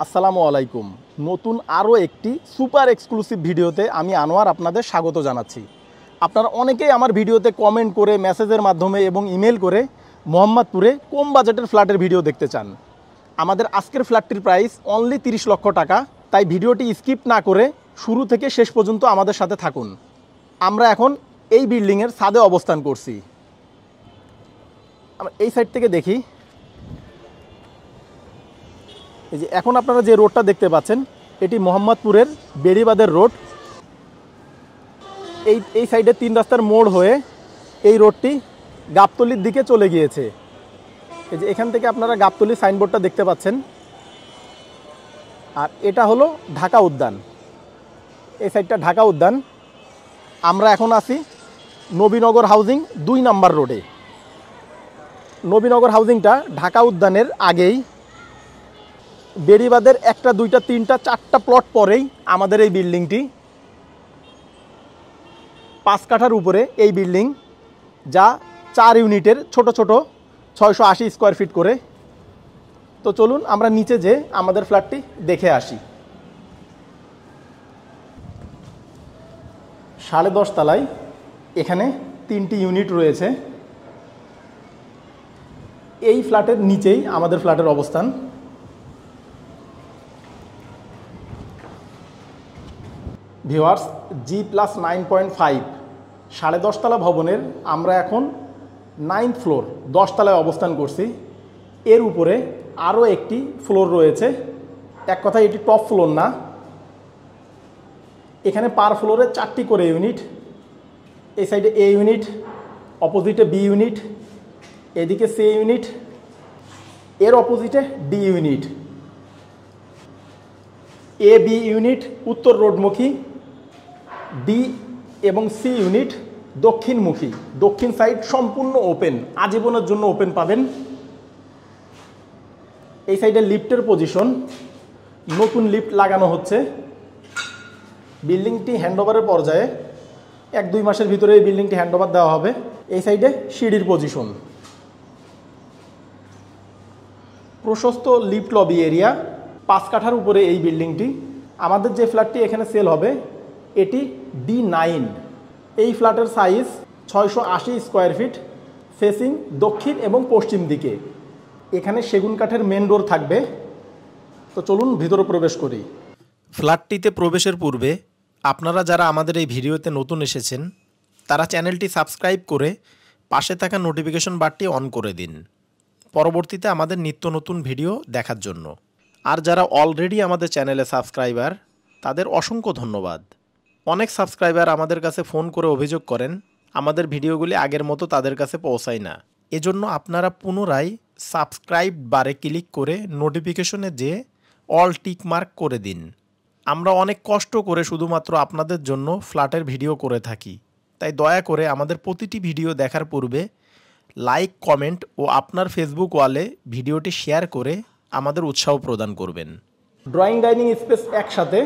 আসসালামু আলাইকুম। নতুন আরও একটি সুপার এক্সক্লুসিভ ভিডিওতে আমি আনোয়ার আপনাদের স্বাগত জানাচ্ছি। আপনারা অনেকেই আমার ভিডিওতে কমেন্ট করে, মেসেজের মাধ্যমে এবং ইমেল করে মোহাম্মদপুরে কম বাজেটের ফ্ল্যাটের ভিডিও দেখতে চান। আমাদের আজকের ফ্ল্যাটটির প্রাইস অনলি 30 লক্ষ টাকা। তাই ভিডিওটি স্কিপ না করে শুরু থেকে শেষ পর্যন্ত আমাদের সাথে থাকুন। আমরা এখন এই বিল্ডিংয়ের ছাদে অবস্থান করছি। আমরা এই সাইড থেকে দেখি। এই যে এখন আপনারা যে রোডটা দেখতে পাচ্ছেন, এটি মোহাম্মদপুরের বেড়িবাঁধের রোড। এই সাইডে 3 রাস্তার মোড় হয়ে এই রোডটি গাবতলির দিকে চলে গিয়েছে। এই যে এখান থেকে আপনারা গাবতলির সাইনবোর্ডটা দেখতে পাচ্ছেন। আর এটা হলো ঢাকা উদ্যান। এই সাইডটা ঢাকা উদ্যান। আমরা এখন আছি নবীনগর হাউজিং 2 নাম্বার রোডে। নবীনগর হাউজিংটা ঢাকা উদ্যানের আগেই, বেড়িবাঁধের 1টা 2টা 3টা 4টা প্লট পরেই আমাদের এই বিল্ডিংটি। 5 কাঠার উপরে এই বিল্ডিং, যা 4 ইউনিটের, ছোট ছোট 680 স্কোয়ার ফিট করে। তো চলুন আমরা নিচে যে আমাদের ফ্ল্যাটটি দেখে আসি। 10.5 তলায় এখানে 3টি ইউনিট রয়েছে। এই ফ্ল্যাটের নিচেই আমাদের ফ্ল্যাটের অবস্থান। ভিউয়ার্স, G+9.5 10.5 তলা ভবনের আমরা এখন 9th ফ্লোর 10 তলায় অবস্থান করছি। এর উপরে আরও একটি ফ্লোর রয়েছে। এক কথায় এটি টপ ফ্লোর না। এখানে পার ফ্লোরে 4টি করে ইউনিট। এই সাইডে এ ইউনিট, অপোজিটে বি ইউনিট, এদিকে সি ইউনিট, এর অপোজিটে D unit. A B unit উত্তর রোডমুখী, ডি এবং সি ইউনিট দক্ষিণমুখী। দক্ষিণ সাইড সম্পূর্ণ ওপেন, আজীবনের জন্য ওপেন পাবেন। এই সাইডে লিফটের পজিশন, নতুন লিফট লাগানো হচ্ছে। বিল্ডিংটি হ্যান্ডওভারের পর্যায়ে, 1-2 মাসের ভিতরে এই বিল্ডিংটি হ্যান্ডওভার দেওয়া হবে। এই সাইডে সিঁড়ির পজিশন, প্রশস্ত লিফট লবি এরিয়া। 5 কাঠার উপরে এই বিল্ডিংটি। আমাদের যে ফ্ল্যাটটি এখানে সেল হবে এটি D9। এই ফ্ল্যাটের সাইজ 680 স্কোয়ার ফিট, ফেসিং দক্ষিণ এবং পশ্চিম দিকে। এখানে সেগুন কাঠের মেন ডোর থাকবে। তো চলুন ভিতরে প্রবেশ করি। ফ্ল্যাটটিতে প্রবেশের পূর্বে আপনারা যারা আমাদের এই ভিডিওতে নতুন এসেছেন, তারা চ্যানেলটি সাবস্ক্রাইব করে পাশে থাকা নোটিফিকেশন বারটি অন করে দিন, পরবর্তীতে আমাদের নিত্য নতুন ভিডিও দেখার জন্য। আর যারা অলরেডি আমাদের চ্যানেলে সাবস্ক্রাইবার, তাদের অসংখ্য ধন্যবাদ। অনেক সাবস্ক্রাইবার আমাদের কাছে ফোন করে অভিযোগ করেন আমাদের ভিডিওগুলি আগের মতো তাদের কাছে পৌঁছায় না। এজন্য আপনারা পুনরায় সাবস্ক্রাইব বারে ক্লিক করে নোটিফিকেশনে যে অল টিক মার্ক করে দিন। আমরা অনেক কষ্ট করে শুধুমাত্র আপনাদের জন্য ফ্ল্যাটের ভিডিও করে থাকি। তাই দয়া করে আমাদের প্রতিটি ভিডিও দেখার পূর্বে লাইক, কমেন্ট ও আপনার ফেসবুক ওয়ালে ভিডিওটি শেয়ার করে আমাদের উৎসাহ প্রদান করবেন। ড্রয়িং ডাইনিং স্পেস একসাথে।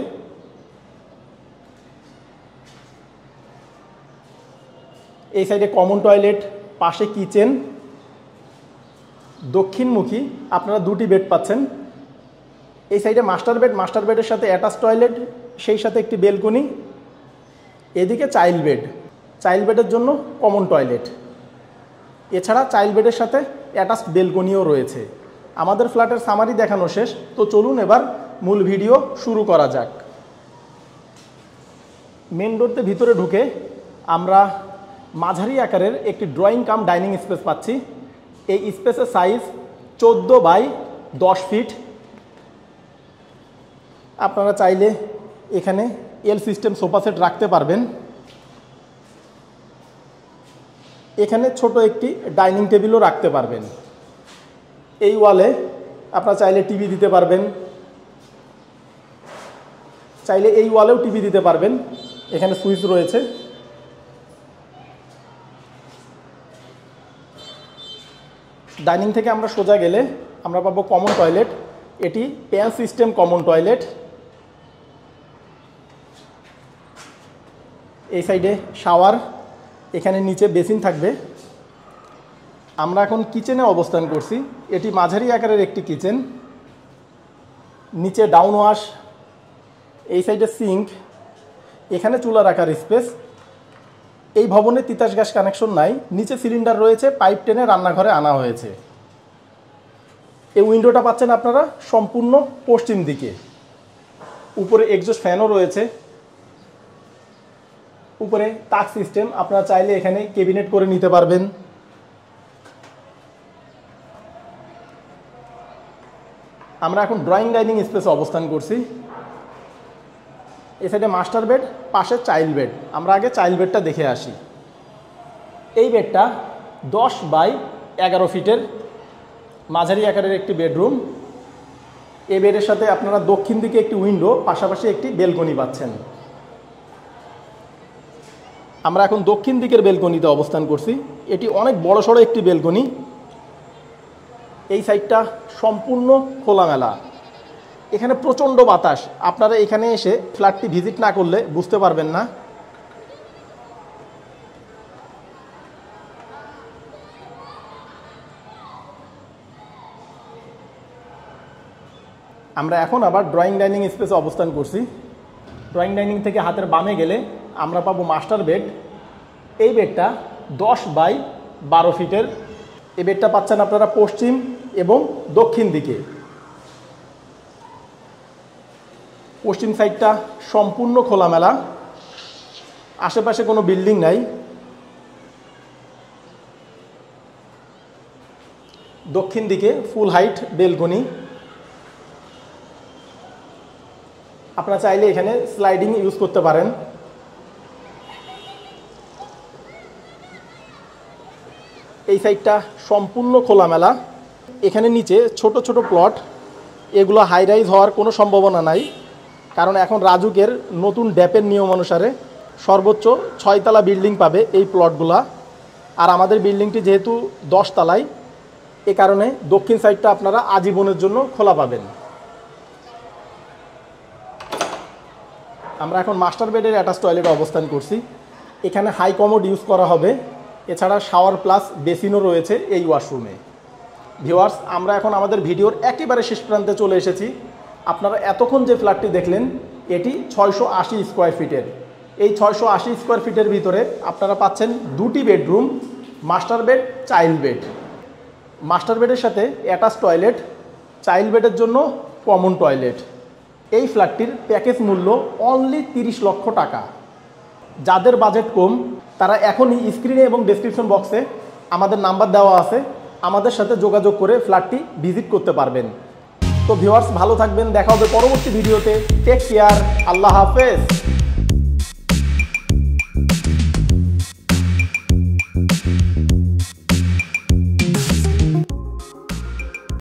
এই সাইডে কমন টয়লেট, পাশে কিচেন। দক্ষিণমুখী আপনারা 2টি বেড পাচ্ছেন। এই সাইডে মাস্টার বেড, মাস্টার বেডের সাথে অ্যাটাচ টয়লেট, সেই সাথে একটি বেলকনি। এদিকে চাইল্ড বেড, চাইল্ড বেডের জন্য কমন টয়লেট। এছাড়া চাইল্ড বেডের সাথে অ্যাটাচড বেলকনিও রয়েছে। আমাদের ফ্ল্যাটের সামারি দেখানো শেষ। তো চলুন এবার মূল ভিডিও শুরু করা যাক। মেন ডোরতে ভিতরে ঢুকে আমরা মাঝারি আকারের একটি ড্রয়িং কাম ডাইনিং স্পেস পাচ্ছি। এই স্পেসের সাইজ 14x10 ফিট। আপনারা চাইলে এখানে এল সিস্টেম সোফা সেট রাখতে পারবেন। এখানে ছোট একটি ডাইনিং টেবিলও রাখতে পারবেন। এই ওয়ালে আপনারা চাইলে টিভি দিতে পারবেন, চাইলে এই ওয়ালেও টিভি দিতে পারবেন। এখানে সুইচ রয়েছে। ডাইনিং থেকে আমরা সোজা গেলে আমরা পাবো কমন টয়লেট। এটি প্যান সিস্টেম কমন টয়লেট। এই সাইডে শাওয়ার, এখানে নিচে বেসিন থাকবে। আমরা এখন কিচেনে অবস্থান করছি। এটি মাঝারি আকারের একটি কিচেন। নিচে ডাউন ওয়াশ, এই সাইডে সিঙ্ক, এখানে চুলা রাখার স্পেস। এই ভবনে তিতাস গ্যাস কানেকশন নাই, নিচে সিলিন্ডার রয়েছে, পাইপ টেনে রান্নাঘরে আনা হয়েছে। এই উইন্ডোটা পাচ্ছেন আপনারা সম্পূর্ণ পশ্চিম দিকে। উপরে এক্সস্ট ফ্যানও রয়েছে, উপরে তাক সিস্টেম, আপনারা চাইলে এখানে ক্যাবিনেট করে নিতে পারবেন। আমরা এখন ড্রয়িং ডাইনিং স্পেসে অবস্থান করছি। এই সাইডে মাস্টার বেড, পাশে চাইল্ড বেড। আমরা আগে চাইল্ড বেডটা দেখে আসি। এই বেডটা 10x11 ফিটের মাঝারি আকারের একটি বেডরুম। এই বেডের সাথে আপনারা দক্ষিণ দিকে একটি উইন্ডো, পাশাপাশি একটি বেলকনি পাচ্ছেন। আমরা এখন দক্ষিণ দিকের বেলকনিতে অবস্থান করছি। এটি অনেক বড়সড় একটি বেলকনি। এই সাইডটা সম্পূর্ণ খোলামেলা, এখানে প্রচণ্ড বাতাস। আপনারা এখানে এসে ফ্ল্যাটটি ভিজিট না করলে বুঝতে পারবেন না। আমরা এখন আবার ড্রয়িং ডাইনিং স্পেসে অবস্থান করছি। ড্রয়িং ডাইনিং থেকে হাতের বামে গেলে আমরা পাবো মাস্টার বেড। এই বেডটা 10x12 ফিটের। এই বেডটা পাচ্ছেন আপনারা পশ্চিম এবং দক্ষিণ দিকে। পশ্চিম সাইডটা সম্পূর্ণ খোলামেলা, আশেপাশে কোনো বিল্ডিং নাই। দক্ষিণ দিকে ফুল হাইট বেলকনি। আপনারা চাইলে এখানে স্লাইডিং ইউজ করতে পারেন। এই সাইডটা সম্পূর্ণ খোলামেলা, এখানে নিচে ছোট ছোট প্লট। এগুলো হাই রাইজ হওয়ার কোনো সম্ভাবনা নাই, কারণ এখন রাজুকের নতুন ড্যাপের নিয়ম অনুসারে সর্বোচ্চ 6 তলা বিল্ডিং পাবে এই প্লটগুলা। আর আমাদের বিল্ডিংটি যেহেতু 10 তলায়, এ কারণে দক্ষিণ সাইডটা আপনারা আজীবনের জন্য খোলা পাবেন। আমরা এখন মাস্টার বেডের অ্যাটাচ টয়লেটে অবস্থান করছি। এখানে হাই কমোড ইউজ করা হবে, এছাড়া শাওয়ার প্লাস বেসিনও রয়েছে এই ওয়াশরুমে। ভিউয়ার্স, আমরা এখন আমাদের ভিডিওর একেবারে শেষ প্রান্তে চলে এসেছি। আপনারা এতক্ষণ যে ফ্ল্যাটটি দেখলেন এটি 680 স্কোয়ার ফিটের। এই 680 স্কোয়ার ফিটের ভিতরে আপনারা পাচ্ছেন 2টি bedroom, master bed, child bed. Master বেডের সাথে অ্যাটাচ টয়লেট, চাইল্ড বেডের জন্য কমন টয়লেট। এই ফ্ল্যাটটির প্যাকেজ মূল্য অনলি 30 লক্ষ টাকা। যাদের বাজেট কম তারা এখনই স্ক্রিনে এবং ডেসক্রিপশন বক্সে আমাদের নাম্বার দেওয়া আছে, আমাদের সাথে যোগাযোগ করে ফ্ল্যাটটি ভিজিট করতে পারবেন। তো ভিউয়ার্স, ভালো থাকবেন, দেখা হবে পরবর্তী ভিডিওতে। টেক কেয়ার, আল্লাহ হাফেজ।